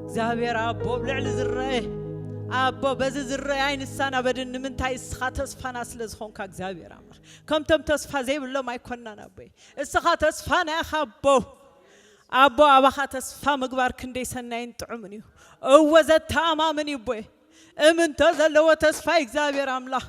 እግዚአብሔር አቦ ብልዕል ዝረአ አቦ በዚ ዝረአ አይንሳና በድን ምንታይ እስኻ ተስፋና ስለዝኾንካ እግዚአብሔር አምላኽ ከምቶም ተስፋ ዘይብሎም አይኮናና አቦይ እስኻ ተስፋና ያኻቦ አቦ አባኻ ተስፋ ምግባር ክንደይ ሰናይን ጥዑምን እዩ እወ ዘተኣማምን እዩ ቦይ እምንተ ዘለዎ ተስፋ እግዚአብሔር አምላኽ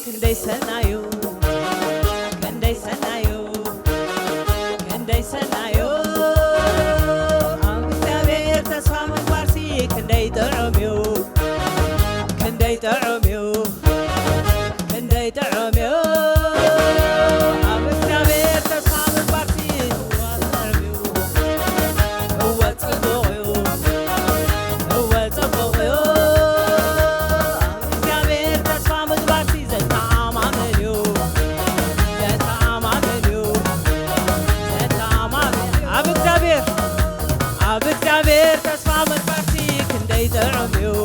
كندي سنايو كندي سنايو كندي سنايو أمتابير تسفى من بارسي كندي تعميو كندي تعميو كندي تعميو أمتابير تسفى من بارسي هو تبغيو هو تبغيو أمتابير تسفى من بارسي زتا عمامليو زتا عمامليو زتا عمامليو أبتابير تسفى من بارسي كندي تعميو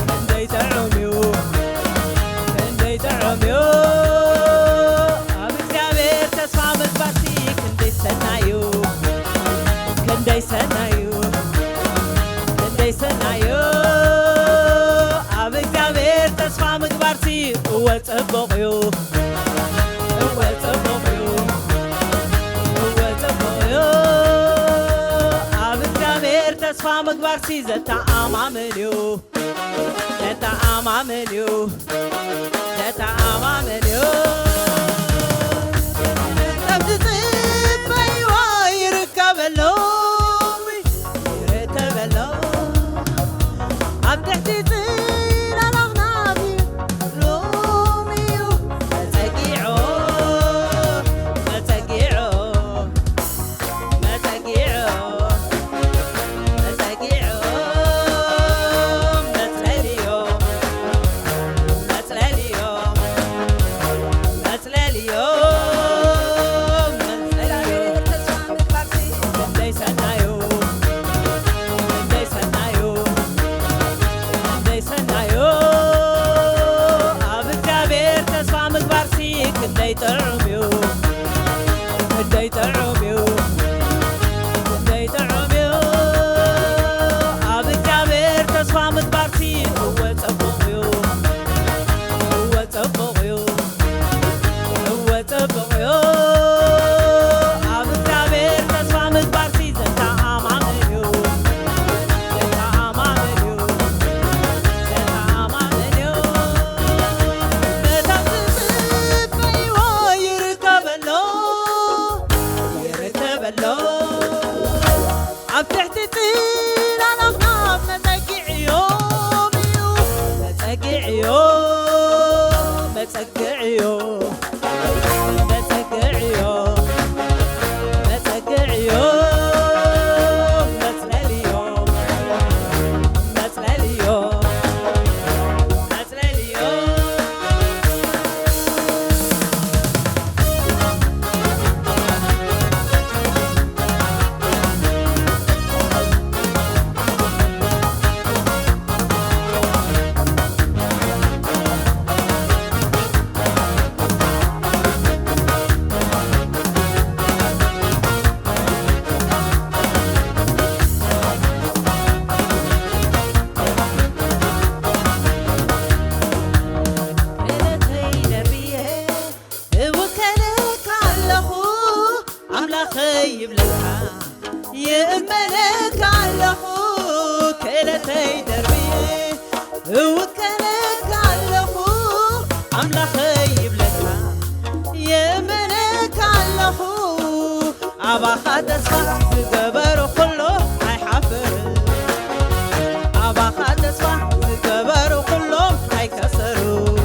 كندي تعميو كندي تعميو أبتابير تسفى من بارسي كندي سنايو كندي سنايو كندي سنايو أبتابير تسفى من بارسي هو تبغيو هو تبغيو هو تبغيو أبتابير تسفى من بارسي زتا عمامليو زتا عمامليو زتا عمامليو تبتصيب أيوة يركبلو يركبلو أبتحتي طير الأغنابي لوميو متقيعو متقيعو متقيعو متقيعو متلاليو متلاليو متلاليو متلاليو كندي سنايو كندي سنايو كندي سنايو أبتابير تسفى من بارسي كندي تعميو كندي تعميو كندي تعميو أبتابير تسفى من بارسي هو تبغيو هو تبغيو هو تبغيو أبتابير تسفى من بارسي زتا عمامليو زتا عمامليو زتا عمامليو متبتصيب أيوة يركبلو يركبلو أبتحتي طير الأغنام متقيعيو ميو متقيعيو متقيعيو متقيعيو متقيعيو متلاليو متلاليو متلاليو يأمنك على أخوك كلتي دربيه وكلك على أخوك عملا خيب لك يأمنك على أخوك أبا خد أسفح تقبر كله هيحفر أبا خد أسفح تقبر كلهم هيكسروا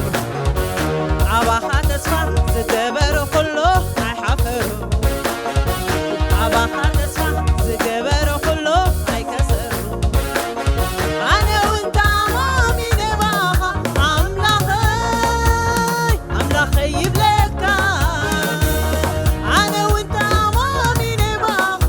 أبا خد أسفح تقبر كله هيحفروا أبا خد أسفح تقبر كله هيكسروا أنا وأنت أمامي نباها عملا خيب لك أنا وأنت أمامي نباها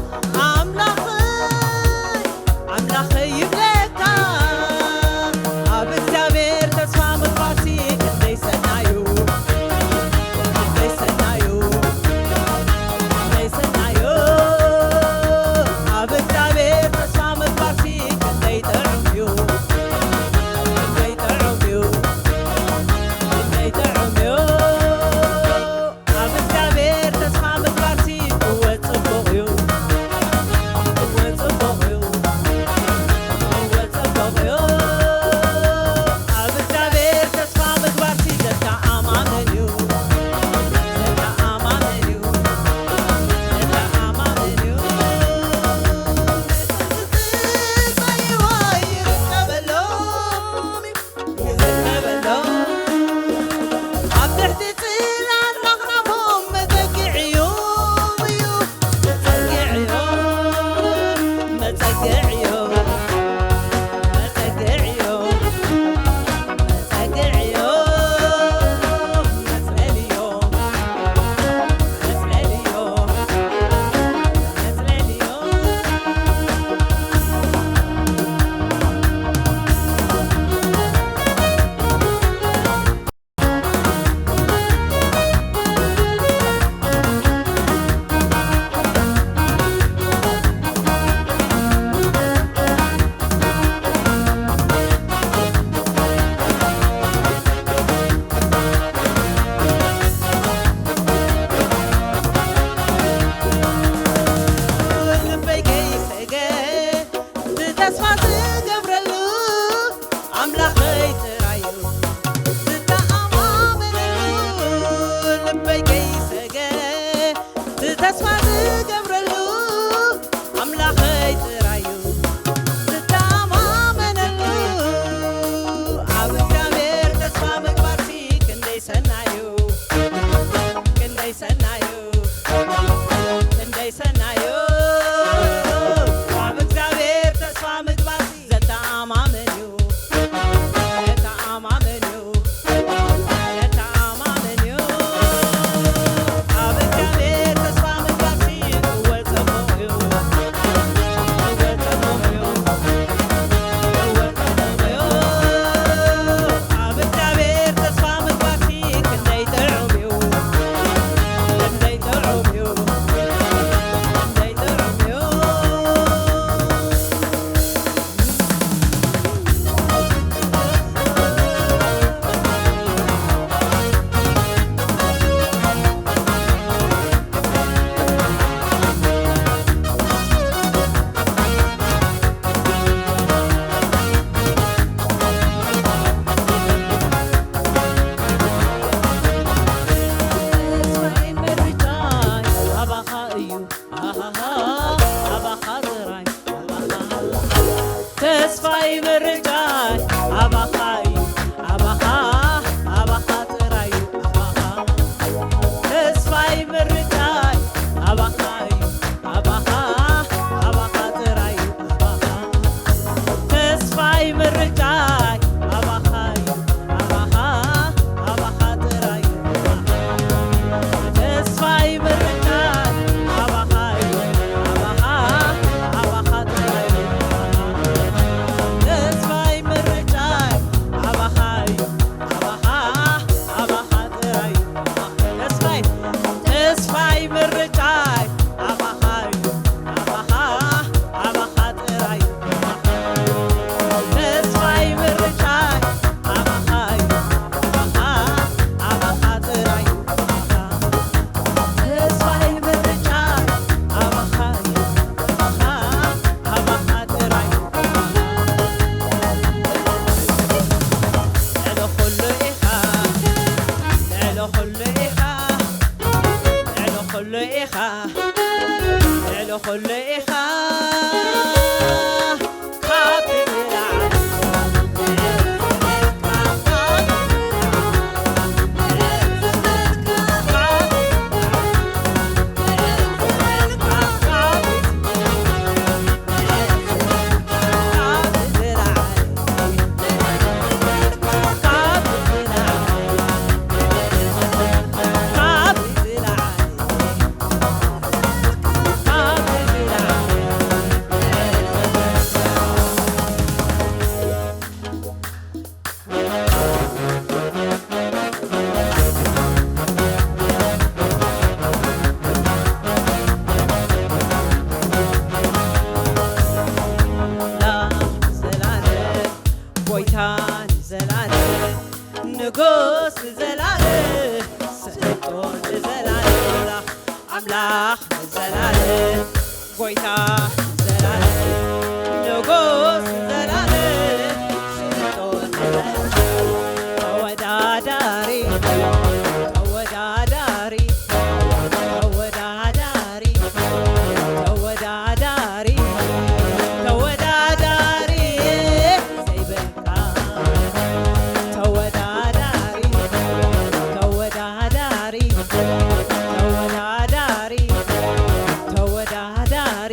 ተወዳዳሪ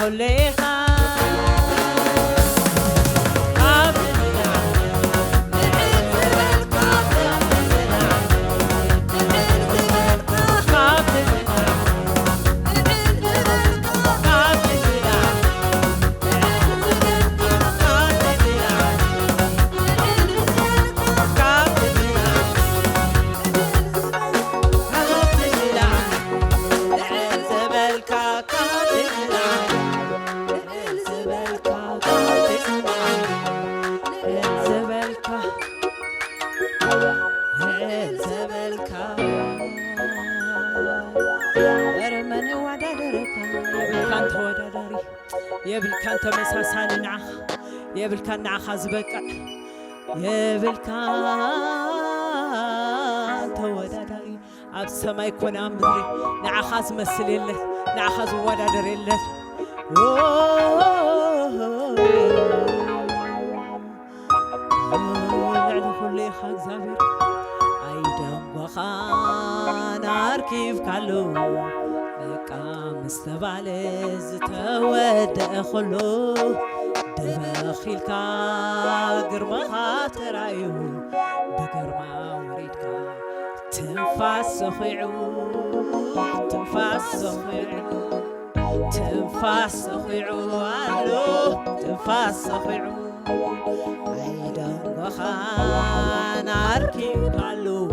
خليها يبلكان تمساسان نعخ يبلكان نعخ زبقع يبلكان تودادري أب سما يكون أمري نعخ زمسل الله نعخ زودادر الله لعلي خلي خاك زابير أيدام وخان أركيف كالو مستبعل زتودأ خلو دبخيلكا قرمها ترايو بقرما وريدكا تنفاس صخيعو تنفاس صخيعو تنفاس صخيعو ألو تنفاس صخيعو عيدا وخان أركيب قالو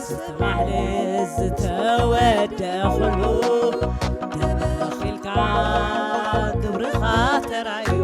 مستبعل زتودأ خلو دبخيلكا قرمها ترايو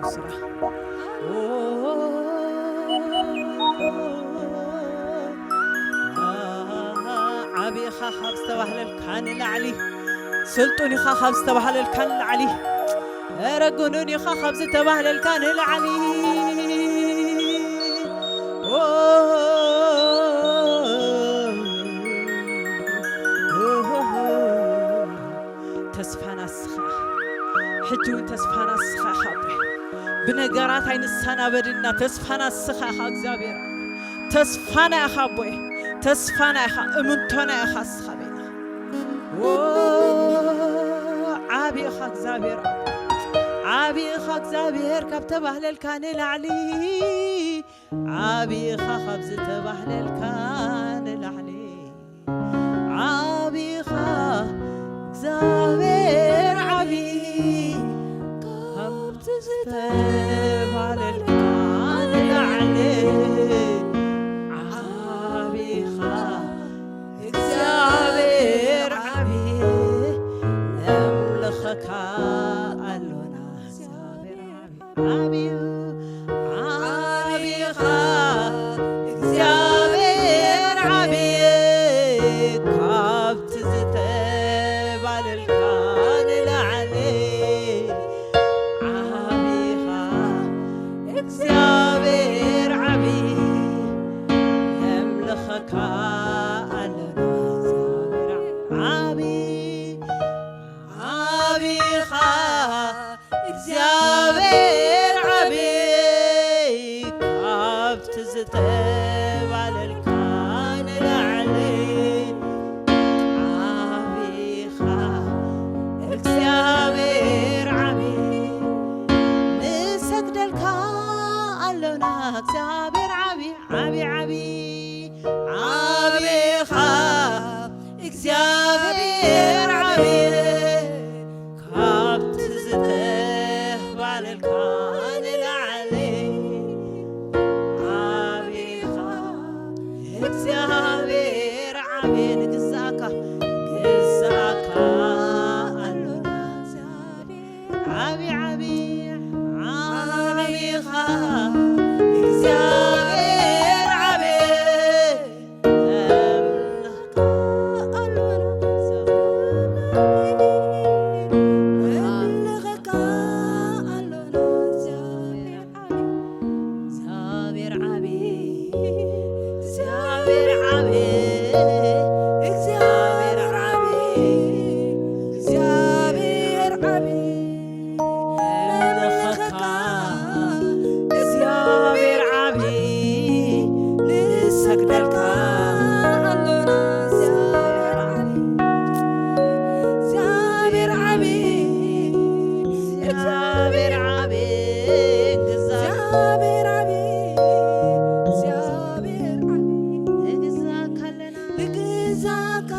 يسرى عبي خاخب استبحل الكان العلي سلطوني خاخب استبحل الكان العلي رجوني خاخب استبحل الكان العلي تسفانا السخا حجون تسفانا السخا خابي بنقرات عين السنة بدنا تسفانا السخا خاك زابير تسفانا خابي تسفانا خا امنتنا خا السخابينا عابي خاك زابير عابي خاك زابير كبت بهل الكان العلي عابي خا خبز تبهل الكان العلي عابي خا زابير عابي كبت تبهل الكان العلي عابي خا زابير عابي نملخك عابي عابي خا እግዚአብሔር عابي كابت زتبال الكان العلي عابي خا እግዚአብሔር عابي يملخك علنا عابي عابي خا እግዚአብሔር عابي كابت زتبال الكان العلي عابي خا እግዚአብሔር عابي نسجدلك علونا እግዚአብሔር عابي عابي عابي عابي خا እግዚአብሔር عابي كابت زتبال الكان العلي عابي خا እግዚአብሔር عابي نجزاك جزاك علونا عابي عابي عابي خا እግዚአብሔር عابي أملك أملخك علونا እግዚአብሔር عابي እግዚአብሔር عابي እግዚአብሔር عابي እግዚአብሔር عابي أملخك እግዚአብሔር عابي نسجدلك علونا እግዚአብሔር عابي እግዚአብሔር عابي እግዚአብሔር عابي እግዚአብሔር عابي نجزاك لنا نجزاك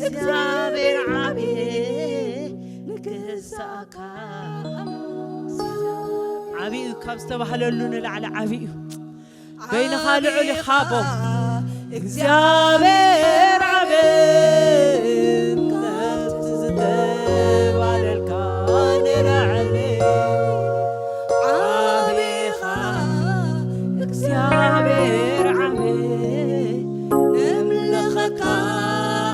እግዚአብሔር عابي نجزاك عابي كاب استبحللون العلى عابي بين خالعلي خابو እግዚአብሔር عابي كابت زتبال الكان العلي عابي خا እግዚአብሔር عابي نملخك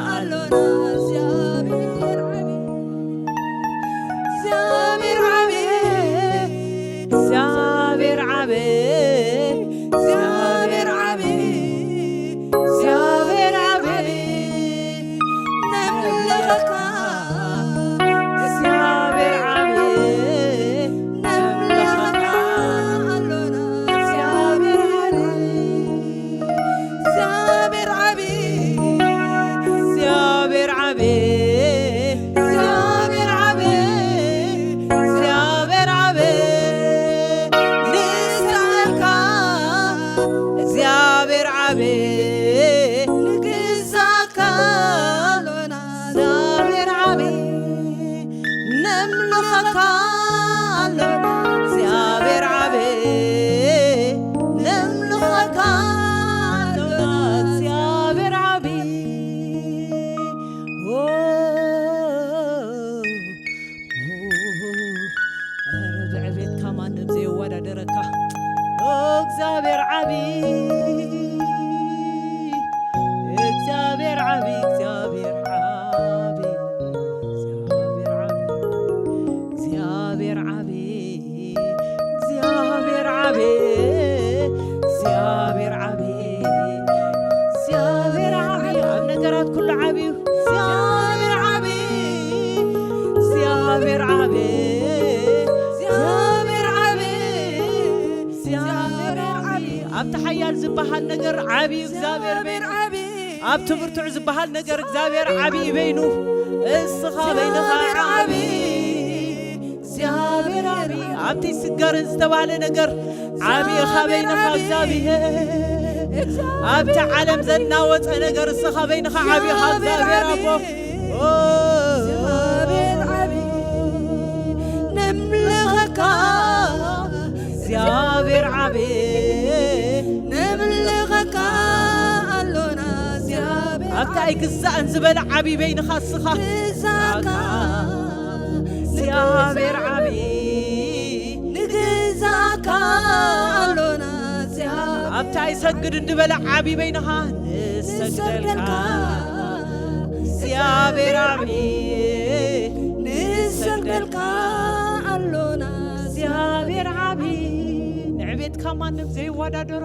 علونا እግዚአብሔር عابي እግዚአብሔር عابي እግዚአብሔር عابي እግዚአብሔር عابي እግዚአብሔር عابي ንዕቤትካ ማንም ዘይወዳደረካ እግዚአብሔር ዓብይ እግዚአብሔር ዓብይ እግዚአብሔር ዓብይ እግዚአብሔር ዓብይ እግዚአብሔር ዓብይ እግዚአብሔር ዓብይ እግዚአብሔር ዓብይ ኣብ ነገራት ኩሉ ዓብይ እግዚአብሔር ዓብይ እግዚአብሔር ዓብይ ኣብቲ ሓያል ዝበሃል ነገር ዓብይ እግዚአብሔር በይኑ ኣብቲ ብርቱዕ ዝበሃል ነገር እግዚአብሔር ዓብይ በይኑ እስኻ በይንኻ ዓብይ እግዚአብሔር ዓብይ ኣብቲ ስገርን ዝተባለ ነገር ዓብይ ኻ በይንኻ እግዚአብሔር ኣብቲ ዓለም ዘናወፀ ነገር እስኻ በይንኻ ዓብይ ኻ እግዚአብሔር ኣቦ እግዚአብሔር ዓብይ ነምልኸካ እግዚአብሔር ዓብይ ነምልኸካ ኣሎና ኣብታ ኣይግዛእን ዝበለ ዓብይ በይንኻ እስኻ ግዛእካ እግዚአብሔር ዓብይ ንግዛእካ ኣሎና ኣብታ ኣይሰግድ እንድበለ ዓብይ በይንኻ ንሰግደልካ እግዚአብሔር ዓብይ ንሰግደልካ ኣሎና እግዚአብሔር ዓብይ ንዕቤትካ ማንም ዘይወዳደሮ